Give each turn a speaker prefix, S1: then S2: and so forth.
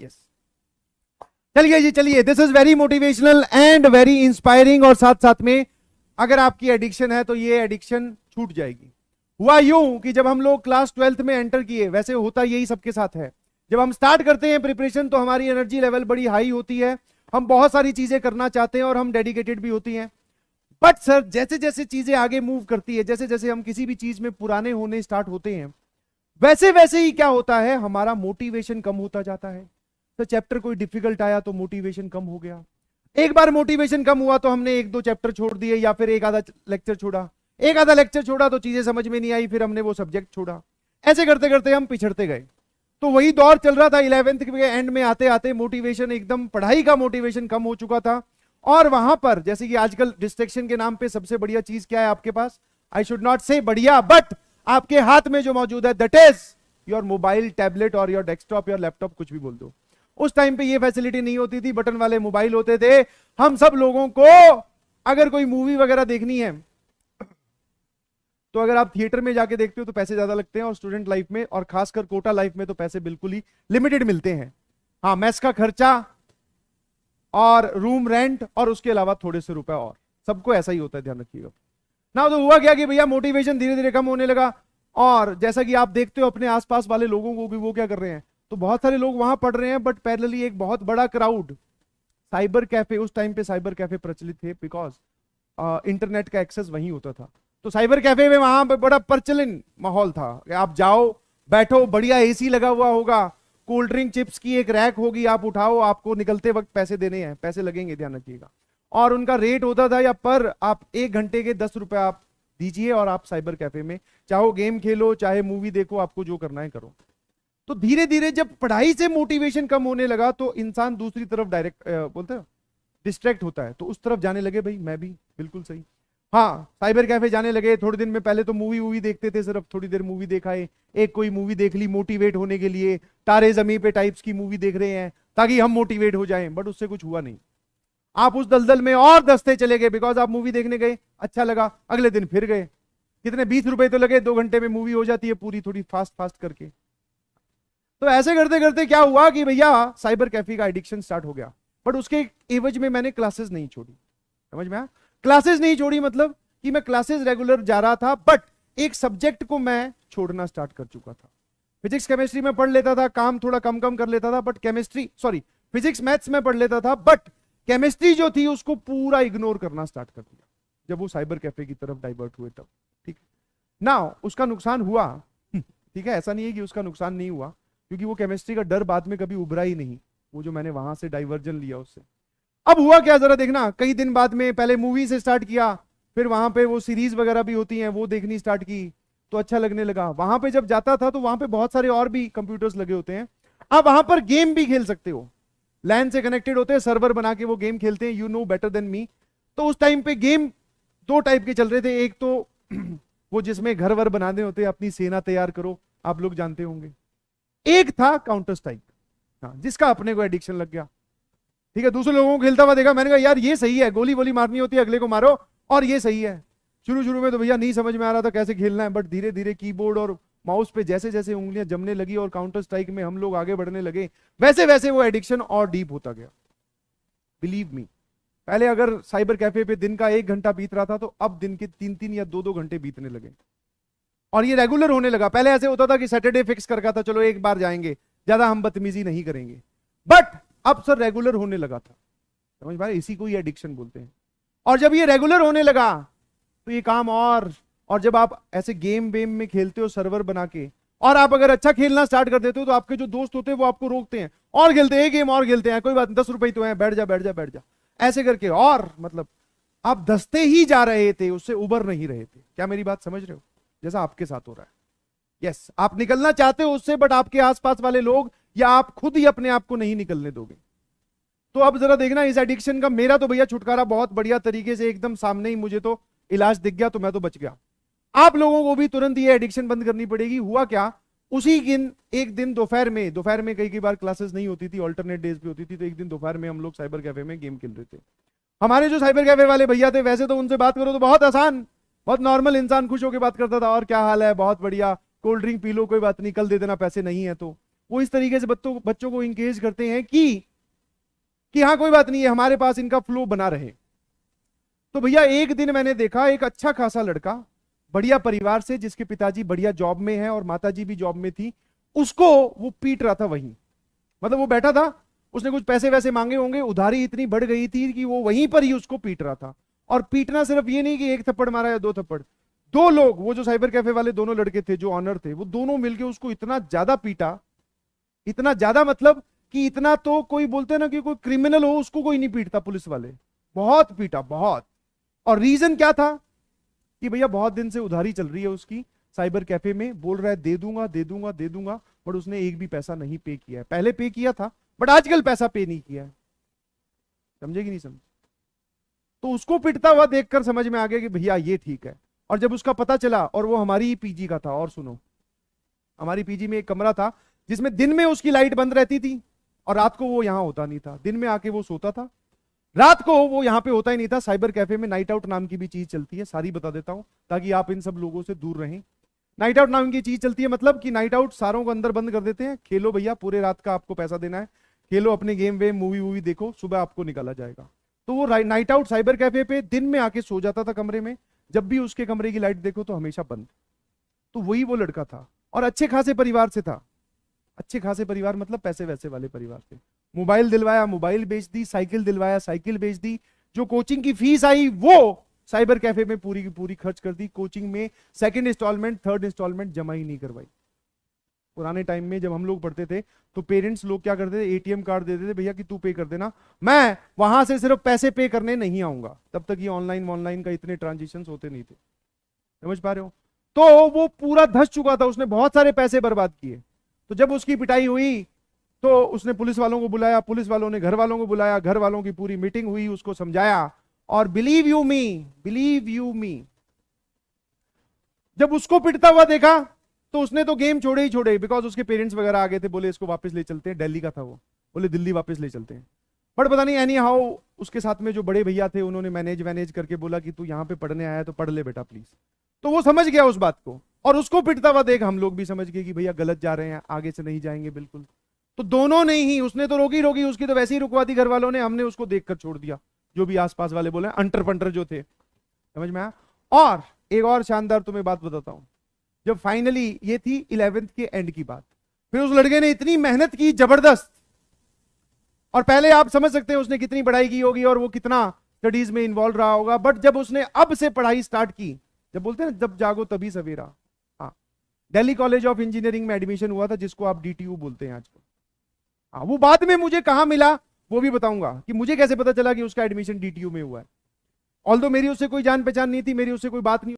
S1: Yes, चलिए जी चलिए, this is very motivational and very inspiring. और साथ साथ में अगर आपकी एडिक्शन है तो ये एडिक्शन छूट जाएगी। हुआ यूं कि जब हम लोग क्लास 12th में एंटर किए, वैसे होता यही सबके साथ है, जब हम स्टार्ट करते हैं प्रिपरेशन तो हमारी एनर्जी लेवल बड़ी हाई होती है, हम बहुत सारी चीजें करना चाहते हैं और हम डेडिकेटेड भी होती हैं। बट सर जैसे जैसे चीजें आगे मूव करती है, जैसे जैसे हम किसी भी चीज में पुराने होने स्टार्ट होते हैं, वैसे वैसे ही क्या होता है, हमारा मोटिवेशन कम होता जाता है। तो चैप्टर कोई डिफिकल्ट आया तो मोटिवेशन कम हो गया। एक बार मोटिवेशन कम हुआ तो हमने एक दो चैप्टर छोड़ दिए या फिर एक आधा लेक्चर छोड़ा, एक आधा लेक्चर छोड़ा तो चीजें समझ में नहीं आई, फिर हमने वो सब्जेक्ट छोड़ा। ऐसे करते करते हम पिछड़ते गए। तो वही दौर चल रहा था। 11th के एंड में आते आते मोटिवेशन एकदम, पढ़ाई का मोटिवेशन कम हो चुका था। और वहां पर जैसे कि आजकल डिस्ट्रैक्शन के नाम पे सबसे बढ़िया चीज क्या है आपके पास, आई शुड नॉट से बढ़िया, बट आपके हाथ में जो मौजूद है, that is your mobile, tablet और योर डेस्कटॉप, योर लैपटॉप, कुछ भी बोल दो। उस टाइम पे ये फैसिलिटी नहीं होती थी, बटन वाले मोबाइल होते थे। हम सब लोगों को अगर कोई मूवी वगैरह देखनी है तो अगर आप थिएटर में जाके देखते हो तो पैसे ज्यादा लगते हैं, और स्टूडेंट लाइफ में और खासकर कोटा लाइफ में तो पैसे बिल्कुल ही लिमिटेड मिलते हैं। हाँ, मेस का खर्चा और रूम रेंट और उसके अलावा थोड़े से रुपए, और सबको ऐसा ही होता है, ध्यान रखिएगा ना। तो हुआ क्या कि भैया मोटिवेशन धीरे धीरे कम होने लगा। और जैसा कि आप देखते हो अपने आसपास वाले लोगों को भी, वो क्या कर रहे हैं, तो बहुत सारे लोग वहां पढ़ रहे हैं, बट पैरेलली एक बहुत बड़ा क्राउड साइबर कैफे, उस टाइम पे साइबर कैफे प्रचलित थे बिकॉज इंटरनेट का एक्सेस वहीं होता था। तो साइबर कैफे में वहां पे बड़ा प्रचलन माहौल था। आप जाओ, बैठो, बढ़िया एसी लगा हुआ होगा, कोल्ड ड्रिंक चिप्स की एक रैक होगी, आप उठाओ, आपको निकलते वक्त पैसे देने हैं, पैसे लगेंगे, ध्यान रखिएगा। और उनका रेट होता था या पर आप 1 घंटे के 10 रुपए आप दीजिए और आप साइबर कैफे में चाहो गेम खेलो, चाहे मूवी देखो, आपको जो करना है करो। तो धीरे धीरे जब पढ़ाई से मोटिवेशन कम होने लगा तो इंसान दूसरी तरफ डायरेक्ट बोलते हैं डिस्ट्रैक्ट होता है, तो उस तरफ जाने लगे। भाई मैं भी, बिल्कुल सही। हाँ, साइबर कैफे जाने लगे। थोड़े दिन में पहले तो मूवी देखते थे, सिर्फ थोड़ी देर मूवी देखा है, एक कोई मूवी देख ली मोटिवेट होने के लिए, तारे जमीन पे टाइप्स की मूवी देख रहे हैं ताकि हम मोटिवेट हो जाएं, बट उससे कुछ हुआ नहीं। आप उस दलदल में और दसते चले गए, बिकॉज आप मूवी देखने गए, अच्छा लगा, अगले दिन फिर गए, कितने 20 रुपए तो लगे, 2 घंटे में मूवी हो जाती है पूरी, थोड़ी फास्ट फास्ट करके। तो ऐसे करते करते क्या हुआ कि भैया साइबर कैफे का एडिक्शन स्टार्ट हो गया। बट उसके एवज में मैंने क्लासेस नहीं छोड़ी, समझ में आया? क्लासेस नहीं छोड़ी मतलब कि मैं क्लासेस रेगुलर जा रहा था, बट एक सब्जेक्ट को मैं छोड़ना स्टार्ट कर चुका था। फिजिक्स केमिस्ट्री में पढ़ लेता था, काम थोड़ा कम कम कर लेता था, बट फिजिक्स मैथ्स में पढ़ लेता था, बट केमिस्ट्री जो थी उसको पूरा इग्नोर करना स्टार्ट कर दिया जब वो साइबर कैफे की तरफ डाइवर्ट हुए तब। ठीक है ना, उसका नुकसान हुआ, ठीक है, ऐसा नहीं है कि उसका नुकसान नहीं हुआ, क्योंकि वो केमिस्ट्री का डर बाद में कभी उभरा ही नहीं, वो जो मैंने वहां से डाइवर्जन लिया उससे। अब हुआ क्या जरा देखना, कई दिन बाद में पहले मूवी से स्टार्ट किया, फिर वहां पे वो सीरीज वगैरह भी होती हैं वो देखनी स्टार्ट की, तो अच्छा लगने लगा। वहां पे जब जाता था तो वहां पे बहुत सारे और भी कंप्यूटर्स लगे होते हैं, आप वहां पर गेम भी खेल सकते हो, लैन से कनेक्टेड होते हैं, सर्वर बना के वो गेम खेलते हैं, you know better than me. तो उस टाइम पे गेम 2 टाइप के चल रहे थे, एक तो वो जिसमें घर वर बनाने होते हैं, अपनी सेना तैयार करो, आप लोग जानते होंगे। एक था काउंटर स्ट्राइक, हाँ, जिसका अपने को एडिक्शन लग गया। ठीक है, दूसरे लोगों को खेलता हुआ देखा, मैंने कहा यार ये सही है, गोली वोली मारनी होती है, अगले को मारो, और ये सही है। शुरू शुरू में तो भैया नहीं समझ में आ रहा था कैसे खेलना है, बट धीरे धीरे कीबोर्ड और माउस पे जैसे जैसे उंगलियां जमने लगी और काउंटर स्ट्राइक में हम लोग आगे बढ़ने लगे, वैसे वैसे वो एडिक्शन और डीप होता गया। बिलीव मी, पहले अगर साइबर कैफे पे दिन का 1 घंटा बीत रहा था, तो अब दिन के 3-3 या 2-2 घंटे बीतने लगे, और ये रेगुलर होने लगा। पहले ऐसे होता था कि सैटरडे फिक्स कर रखा था, चलो एक बार जाएंगे, ज्यादा हम बदतमीजी नहीं करेंगे, बट अब सर रेगुलर होने लगा था, समझ भाई, इसी को ही एडिक्शन बोलते हैं। और जब ये रेगुलर होने लगा तो ये काम और जब आप ऐसे गेम वेम में खेलते हो सर्वर बना के, और आप अगर अच्छा खेलना स्टार्ट कर देते हो तो आपके जो दोस्त होते हैं वो आपको रोकते हैं, और खेलते हैं, गेम और खेलते हैं, कोई बात नहीं, 10 रुपए तो है, बैठ जा बैठ जा बैठ जा, ऐसे करके, और मतलब आप दसते ही जा रहे थे, उससे उबर नहीं रहे थे। क्या मेरी बात समझ रहे हो? जैसा आपके साथ हो रहा है। यस, आप निकलना चाहते हो उससे, बट आपके आसपास वाले लोग या आप खुद ही अपने आप को नहीं निकलने दोगे। तो अब जरा देखना इस एडिक्शन का, मेरा तो भैया छुटकारा बहुत बढ़िया तरीके से एकदम सामने ही मुझे तो इलाज दिख गया, तो मैं तो बच गया। आप लोगों को भी तुरंत ये एडिक्शन बंद करनी पड़ेगी। हुआ क्या, उसी दिन एक दिन दोपहर में कई बार क्लासेस नहीं होती थी, ऑल्टरनेट डेज पे होती थी, तो एक दिन दोपहर में हम लोग साइबर कैफे में गेम खेल रहे थे। हमारे जो साइबर कैफे वाले भैया थे, वैसे तो उनसे बात करो तो बहुत आसान, बहुत नॉर्मल इंसान खुश होकर बात करता था, और क्या हाल है, बहुत बढ़िया, कोल्ड ड्रिंक पी लो, कोई बात नहीं, कल दे देना, पैसे नहीं है तो। वो इस तरीके से बच्चों को इंगेज करते हैं कि हाँ कोई बात नहीं है, हमारे पास इनका फ्लो बना रहे। तो भैया एक दिन मैंने देखा एक अच्छा खासा लड़का बढ़िया परिवार से, जिसके पिताजी बढ़िया जॉब में है और माताजी भी जॉब में थी, उसको वो पीट रहा था वहीं। मतलब वो बैठा था, उसने कुछ पैसे वैसे मांगे होंगे, उधारी इतनी बढ़ गई थी कि वो वहीं पर ही उसको पीट रहा था। और पीटना सिर्फ ये नहीं कि एक थप्पड़ मारा या दो थप्पड़, दो लोग, वो जो साइबर कैफे वाले दोनों लड़के थे जो ऑनर थे, वो दोनों मिलके उसको इतना ज्यादा पीटा, इतना ज्यादा मतलब कि इतना तो कोई बोलते ना कि कोई क्रिमिनल हो उसको कोई नहीं पीटता, पुलिस वाले बहुत पीटा बहुत। और रीजन क्या था कि भैया बहुत दिन से उधारी चल रही है उसकी साइबर कैफे में, बोल रहा है दे दूंगा दे दूंगा दे दूंगा, बट उसने एक भी पैसा नहीं पे किया है। पहले पे किया था बट आजकल पैसा पे नहीं किया है। समझे कि नहीं समझे? तो उसको पिटता हुआ देखकर समझ में आ गया कि भैया ये ठीक है। और जब उसका पता चला, और वो हमारी ही पीजी का था, और सुनो, हमारी पीजी में एक कमरा था जिसमें दिन में उसकी लाइट बंद रहती थी और रात को वो यहां होता नहीं था। दिन में आके वो सोता था, रात को वो यहां पे होता ही नहीं था। साइबर कैफे में नाइट आउट नाम की भी चीज चलती है, सारी बता देता हूं ताकि आप इन सब लोगों से दूर रहें। नाइट आउट नाम की चीज चलती है, मतलब कि नाइट आउट सारों को अंदर बंद कर देते हैं, खेलो भैया पूरे रात का, आपको पैसा देना है, खेलो अपने गेम वेम मूवी वूवी देखो, सुबह आपको निकाला जाएगा। तो वो नाइट आउट साइबर कैफे पे दिन में आके सो जाता था कमरे में, जब भी उसके कमरे की लाइट देखो तो हमेशा बंद। तो वही वो लड़का था और अच्छे खासे परिवार से था। अच्छे खासे परिवार मतलब पैसे वैसे वाले परिवार से। मोबाइल दिलवाया, मोबाइल बेच दी, साइकिल दिलवाया, साइकिल बेच दी। जो कोचिंग की फीस आई वो साइबर कैफे में पूरी की पूरी खर्च कर दी। कोचिंग में सेकंड इंस्टॉलमेंट थर्ड इंस्टॉलमेंट जमा ही नहीं करवाई। पुराने टाइम में जब हम लोग पढ़ते थे तो पेरेंट्स लोग क्या करते थे, एटीएम कार्ड देते थे, भैया कि तू पे कर देना, मैं वहां से सिर्फ पैसे पे करने नहीं आऊंगा। तब तक ये ऑनलाइन का इतने ट्रांजेक्शन होते नहीं थे, समझ पा रहे हो? तो वो पूरा धस चुका था, उसने बहुत सारे पैसे बर्बाद किए। तो जब उसकी पिटाई हुई तो उसने पुलिस वालों को बुलाया, पुलिस वालों ने घर वालों को बुलाया, घर वालों की पूरी मीटिंग हुई, उसको समझाया। और बिलीव यू मी, जब उसको पिटता हुआ देखा तो उसने तो गेम छोड़े ही छोड़े, बिकॉज उसके पेरेंट्स वगैरह आ गए थे, बोले इसको वापस ले चलते हैं, दिल्ली का था वो, बोले दिल्ली वापस ले चलते हैं। बट पता नहीं एनी हाउ उसके साथ में जो बड़े भैया थे उन्होंने मैनेज करके बोला कि तू यहाँ पे पढ़ने आया है तो पढ़ ले बेटा प्लीज। तो वो समझ गया उस बात को, और उसको पिटता हुआ देख हम लोग भी समझ गए कि भैया गलत जा रहे हैं, आगे से नहीं जाएंगे बिल्कुल। तो दोनों ने ही, उसने तो रोकी, उसकी तो वैसे ही रुकवा दी घर वालों ने, हमने उसको देखकर छोड़ दिया। जो भी आसपास वाले बोले अंटर पंटर जो थे, समझ में आया? और एक और शानदार तुम्हें बात बताता हूं। जब फाइनली, ये थी 11th के एंड की बात, फिर उस लड़के ने इतनी मेहनत की जबरदस्त, और पहले आप समझ सकते हैं उसने कितनी पढ़ाई की होगी और वो कितना स्टडीज में इन्वॉल्व रहा होगा। बट जब उसने अब से पढ़ाई स्टार्ट की, जब बोलते हैं जब जागो तभी सवेरा, हाँ, दिल्ली कॉलेज ऑफ इंजीनियरिंग में एडमिशन हुआ था, जिसको आप डीटीयू बोलते हैं आजकल। हाँ, वो बाद में मुझे कहां मिला वो भी बताऊंगा कि मुझे कैसे पता चला कि उसका एडमिशन डीटीयू में हुआ है। ऑल्दो मेरी उससे कोई जान पहचान नहीं थी, मेरी उससे कोई बात नहीं।